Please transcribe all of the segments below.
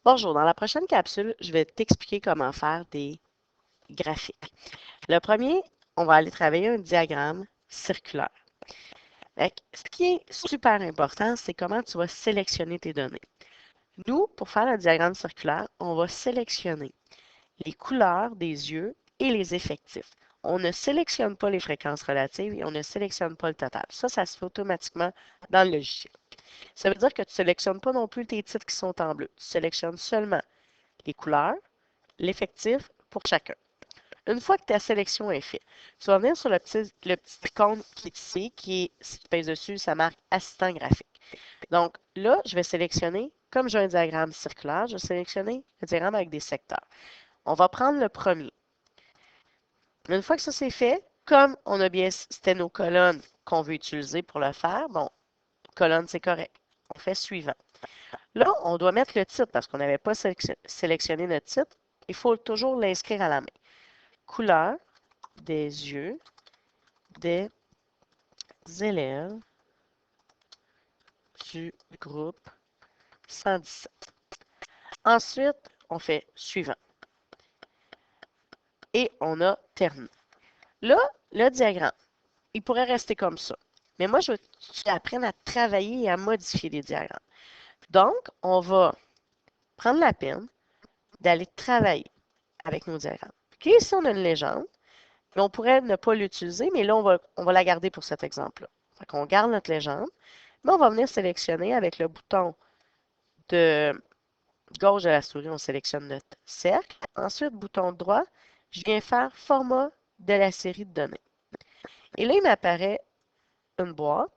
Bonjour, dans la prochaine capsule, je vais t'expliquer comment faire des graphiques. Le premier, on va aller travailler un diagramme circulaire. Ce qui est super important, c'est comment tu vas sélectionner tes données. Nous, pour faire un diagramme circulaire, on va sélectionner les couleurs des yeux et les effectifs. On ne sélectionne pas les fréquences relatives et on ne sélectionne pas le total. Ça se fait automatiquement dans le logiciel. Ça veut dire que tu ne sélectionnes pas non plus tes titres qui sont en bleu. Tu sélectionnes seulement les couleurs, l'effectif pour chacun. Une fois que ta sélection est faite, tu vas venir sur le petit icône qui est ici, si tu pèses dessus, ça marque assistant graphique. Donc là, je vais sélectionner, comme j'ai un diagramme circulaire, je vais sélectionner le diagramme avec des secteurs. On va prendre le premier. Une fois que ça c'est fait, comme on a bien, c'était nos colonnes qu'on veut utiliser pour le faire, bon, colonne c'est correct. On fait suivant. Là, on doit mettre le titre parce qu'on n'avait pas sélectionné notre titre. Il faut toujours l'inscrire à la main. Couleur des yeux des élèves du groupe 117. Ensuite, on fait suivant. Et on a terminé. Là, le diagramme, il pourrait rester comme ça. Mais moi, je veux que tu apprennes à travailler et à modifier les diagrammes. Donc, on va prendre la peine d'aller travailler avec nos diagrammes. OK, ici, on a une légende. Mais on pourrait ne pas l'utiliser, mais là, on va la garder pour cet exemple-là. Fait qu'on garde notre légende, mais on va venir sélectionner avec le bouton de gauche de la souris, on sélectionne notre cercle. Ensuite, bouton droit, je viens faire format de la série de données. Et là, il m'apparaît une boîte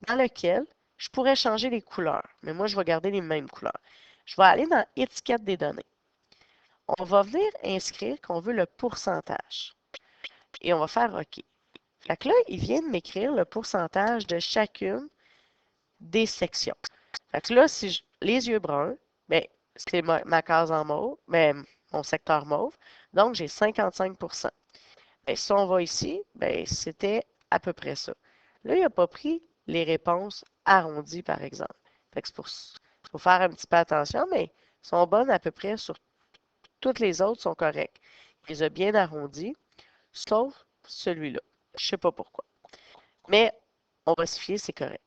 dans laquelle je pourrais changer les couleurs, mais moi, je vais garder les mêmes couleurs. Je vais aller dans étiquette des données. On va venir inscrire qu'on veut le pourcentage. Et on va faire OK. Fait que là, il vient de m'écrire le pourcentage de chacune des sections. Fait que là, si les yeux bruns, ben, c'est ma case en mauve, ben, mon secteur mauve. Donc, j'ai 55%. Ben, si on va ici, ben, c'était à peu près ça. Là, il n'a pas pris les réponses arrondies, par exemple. Fait que faut faire un petit peu attention, mais ils sont bonnes à peu près sur toutes les autres sont correctes. Il les a bien arrondis, sauf celui-là. Je ne sais pas pourquoi. Mais on va se fier, c'est correct.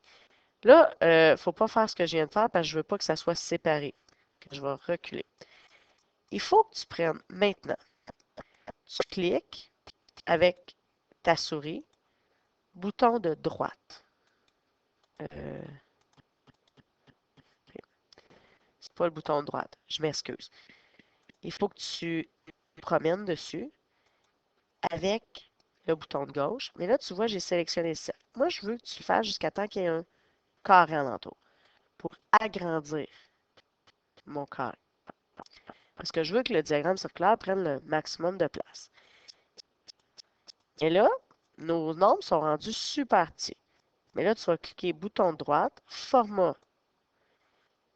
Là, il ne faut pas faire ce que je viens de faire parce que je ne veux pas que ça soit séparé. Je vais reculer. Il faut que tu prennes maintenant, tu cliques avec ta souris, bouton de droite. Euh, c'est pas le bouton de droite, je m'excuse. Il faut que tu promènes dessus avec le bouton de gauche. Mais là, tu vois, j'ai sélectionné ça. Moi, je veux que tu le fasses jusqu'à temps qu'il y ait un carré alentour pour agrandir mon carré. Parce que je veux que le diagramme circulaire prenne le maximum de place. Et là, nos nombres sont rendus super petits. Mais là, tu vas cliquer bouton de droite, format,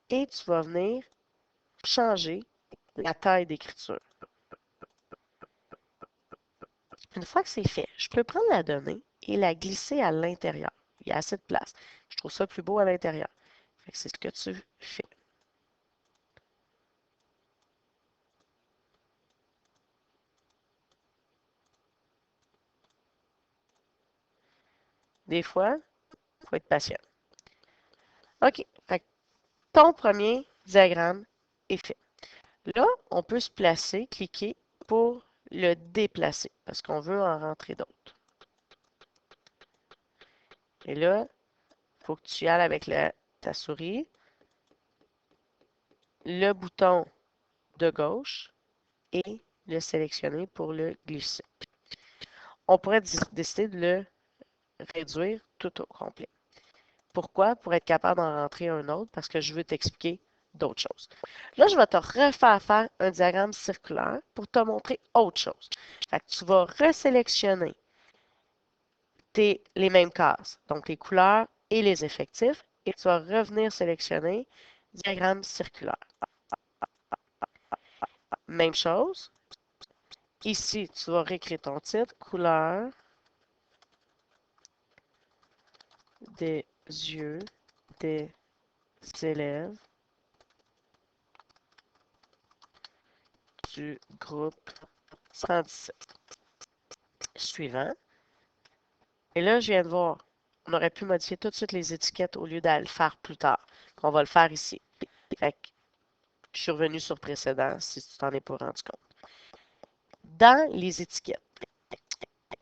et tu vas venir changer la taille d'écriture. Une fois que c'est fait, je peux prendre la donnée et la glisser à l'intérieur. Il y a assez de place. Je trouve ça plus beau à l'intérieur. C'est ce que tu fais. Des fois, il faut être patient. OK. Ton premier diagramme est fait. Là, on peut se placer, cliquer pour le déplacer parce qu'on veut en rentrer d'autres. Et là, il faut que tu y ailles avec ta souris, le bouton de gauche et le sélectionner pour le glisser. On pourrait décider de le réduire tout au complet. Pourquoi? Pour être capable d'en rentrer un autre parce que je veux t'expliquer d'autres choses. Là, je vais te refaire faire un diagramme circulaire pour te montrer autre chose. Fait que tu vas resélectionner les mêmes cases, donc les couleurs et les effectifs, et tu vas revenir sélectionner diagramme circulaire. Même chose. Ici, tu vas réécrire ton titre, couleur des yeux des élèves du groupe 117. Suivant. Et là, je viens de voir, on aurait pu modifier tout de suite les étiquettes au lieu d'aller le faire plus tard. On va le faire ici. Fait que je suis revenu sur précédent si tu t'en es pas rendu compte. Dans les étiquettes,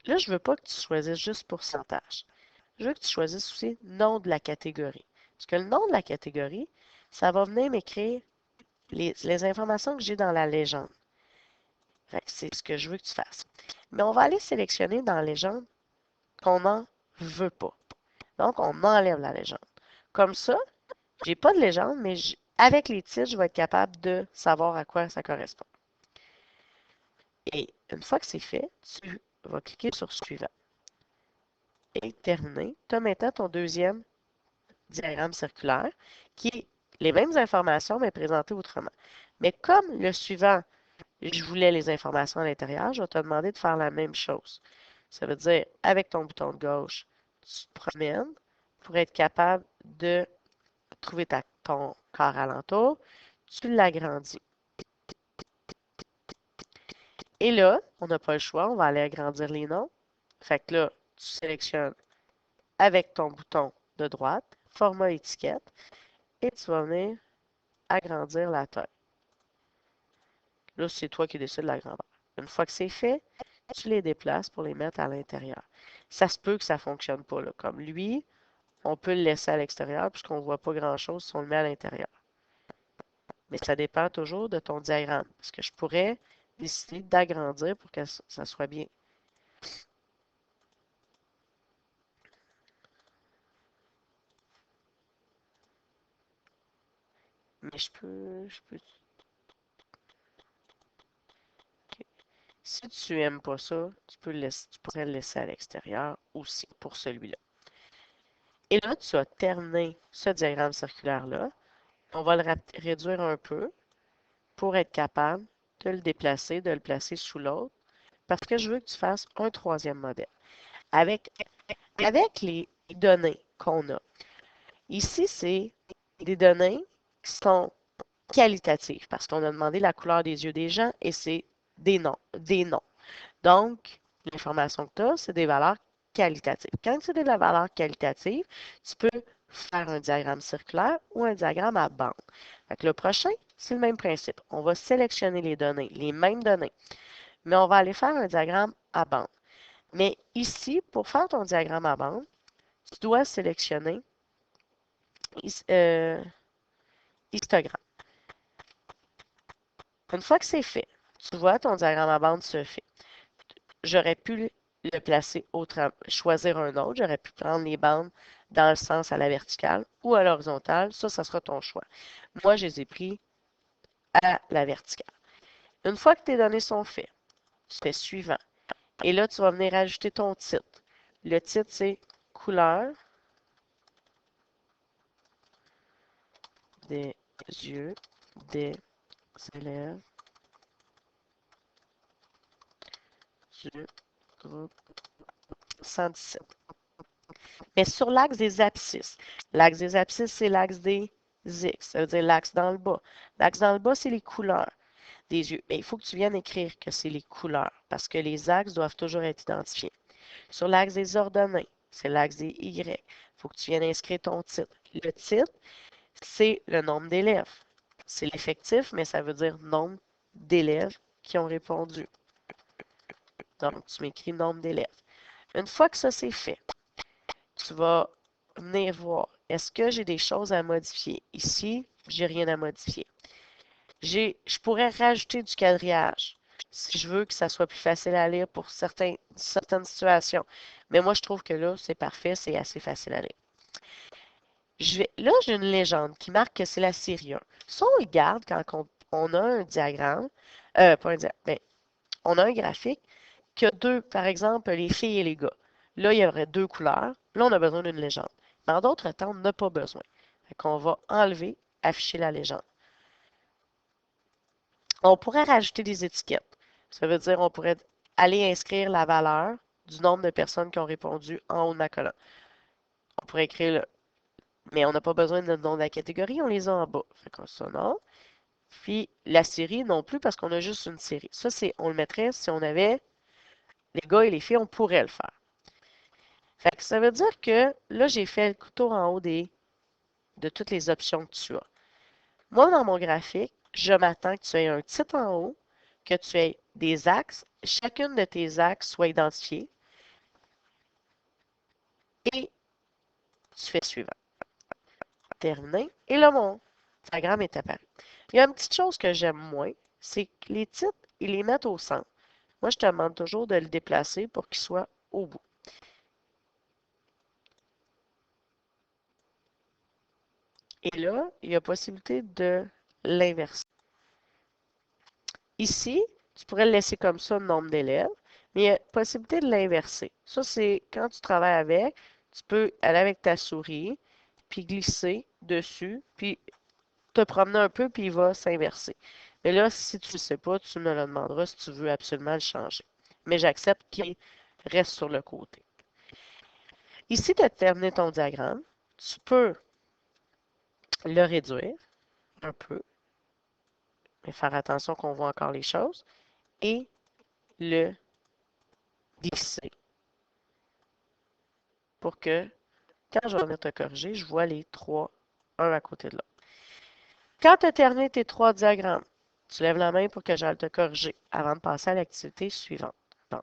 là, je ne veux pas que tu choisisses juste pourcentage. Je veux que tu choisisses aussi nom de la catégorie. Parce que le nom de la catégorie, ça va venir m'écrire les informations que j'ai dans la légende. C'est ce que je veux que tu fasses. Mais on va aller sélectionner dans la légende qu'on n'en veut pas. Donc, on enlève la légende. Comme ça, j'ai pas de légende, mais avec les titres, je vais être capable de savoir à quoi ça correspond. Et une fois que c'est fait, tu vas cliquer sur Suivant. Et terminé. Tu as maintenant ton deuxième diagramme circulaire qui est les mêmes informations, mais présentées autrement. Mais comme le suivant, je voulais les informations à l'intérieur, je vais te demander de faire la même chose. Ça veut dire, avec ton bouton de gauche, tu te promènes pour être capable de trouver ton corps alentour, tu l'agrandis. Et là, on n'a pas le choix, on va aller agrandir les noms. Fait que là, tu sélectionnes avec ton bouton de droite, format étiquette, et tu vas venir agrandir la taille. Là, c'est toi qui décides de la grandeur. Une fois que c'est fait, tu les déplaces pour les mettre à l'intérieur. Ça se peut que ça ne fonctionne pas. Là. Comme lui, on peut le laisser à l'extérieur puisqu'on ne voit pas grand-chose si on le met à l'intérieur. Mais ça dépend toujours de ton diagramme. Parce que je pourrais décider d'agrandir pour que ça soit bien. Mais je peux. Ok. Si tu n'aimes pas ça, tu pourrais le laisser à l'extérieur aussi pour celui-là. Et là, tu as terminé ce diagramme circulaire-là. On va le réduire un peu pour être capable de le déplacer, de le placer sous l'autre, parce que je veux que tu fasses un troisième modèle. Avec les données qu'on a. Ici, c'est des données qui sont qualitatives, parce qu'on a demandé la couleur des yeux des gens et c'est des noms. Donc, l'information que tu as, c'est des valeurs qualitatives. Quand c'est des valeurs qualitatives, tu peux faire un diagramme circulaire ou un diagramme à bande. Fait le prochain, c'est le même principe. On va sélectionner les données, les mêmes données, mais on va aller faire un diagramme à bande. Mais ici, pour faire ton diagramme à bande, tu dois sélectionner histogramme. Une fois que c'est fait, tu vois, ton diagramme à bande se fait. J'aurais pu le placer autrement, choisir un autre. J'aurais pu prendre les bandes dans le sens à la verticale ou à l'horizontale. Ça sera ton choix. Moi, je les ai pris à la verticale. Une fois que tes données sont faites, tu fais suivant. Et là, tu vas venir ajouter ton titre. Le titre, c'est couleur des yeux des élèves du groupe 117. Mais sur l'axe des abscisses. L'axe des abscisses, c'est l'axe des X. Ça veut dire l'axe dans le bas. L'axe dans le bas, c'est les couleurs des yeux. Mais il faut que tu viennes écrire que c'est les couleurs parce que les axes doivent toujours être identifiés. Sur l'axe des ordonnées, c'est l'axe des Y. Il faut que tu viennes inscrire ton titre. Le titre, c'est le nombre d'élèves. C'est l'effectif, mais ça veut dire nombre d'élèves qui ont répondu. Donc, tu m'écris nombre d'élèves. Une fois que ça c'est fait, tu vas venir voir, est-ce que j'ai des choses à modifier? Ici, j'ai rien à modifier. Je pourrais rajouter du quadrillage si je veux que ça soit plus facile à lire pour certaines situations. Mais moi, je trouve que là, c'est parfait, c'est assez facile à lire. Là, j'ai une légende qui marque que c'est la série 1. Ça, on le garde quand on a un diagramme, pas un diagramme, mais on a un graphique qui a deux, par exemple, les filles et les gars. Là, il y aurait deux couleurs. Là, on a besoin d'une légende. Mais en d'autres temps, on n'a pas besoin. Fait qu'on va enlever, afficher la légende. On pourrait rajouter des étiquettes. Ça veut dire on pourrait aller inscrire la valeur du nombre de personnes qui ont répondu en haut de ma colonne. On pourrait écrire mais on n'a pas besoin de nom de la catégorie, on les a en bas. Fait que ça, non. Puis la série non plus parce qu'on a juste une série. Ça, on le mettrait si on avait les gars et les filles, on pourrait le faire. Fait que ça veut dire que là, j'ai fait le tour en haut de toutes les options que tu as. Moi, dans mon graphique, je m'attends que tu aies un titre en haut, que tu aies des axes, chacune de tes axes soit identifiée et tu fais suivant. Terminé. Et là, mon diagramme est apparu. Il y a une petite chose que j'aime moins, c'est que les titres, ils les mettent au centre. Moi, je te demande toujours de le déplacer pour qu'il soit au bout. Et là, il y a possibilité de l'inverser. Ici, tu pourrais le laisser comme ça, le nombre d'élèves, mais il y a possibilité de l'inverser. Ça, c'est quand tu travailles avec, tu peux aller avec ta souris, puis glisser dessus, puis te promener un peu, puis il va s'inverser. Mais là, si tu ne le sais pas, tu me le demanderas si tu veux absolument le changer. Mais j'accepte qu'il reste sur le côté. Ici, tu as terminé ton diagramme. Tu peux le réduire un peu, mais faire attention qu'on voit encore les choses, et le glisser pour que, quand je vais venir te corriger, je vois les trois, un à côté de l'autre. Quand tu as terminé tes trois diagrammes, tu lèves la main pour que j'aille te corriger avant de passer à l'activité suivante. Bon.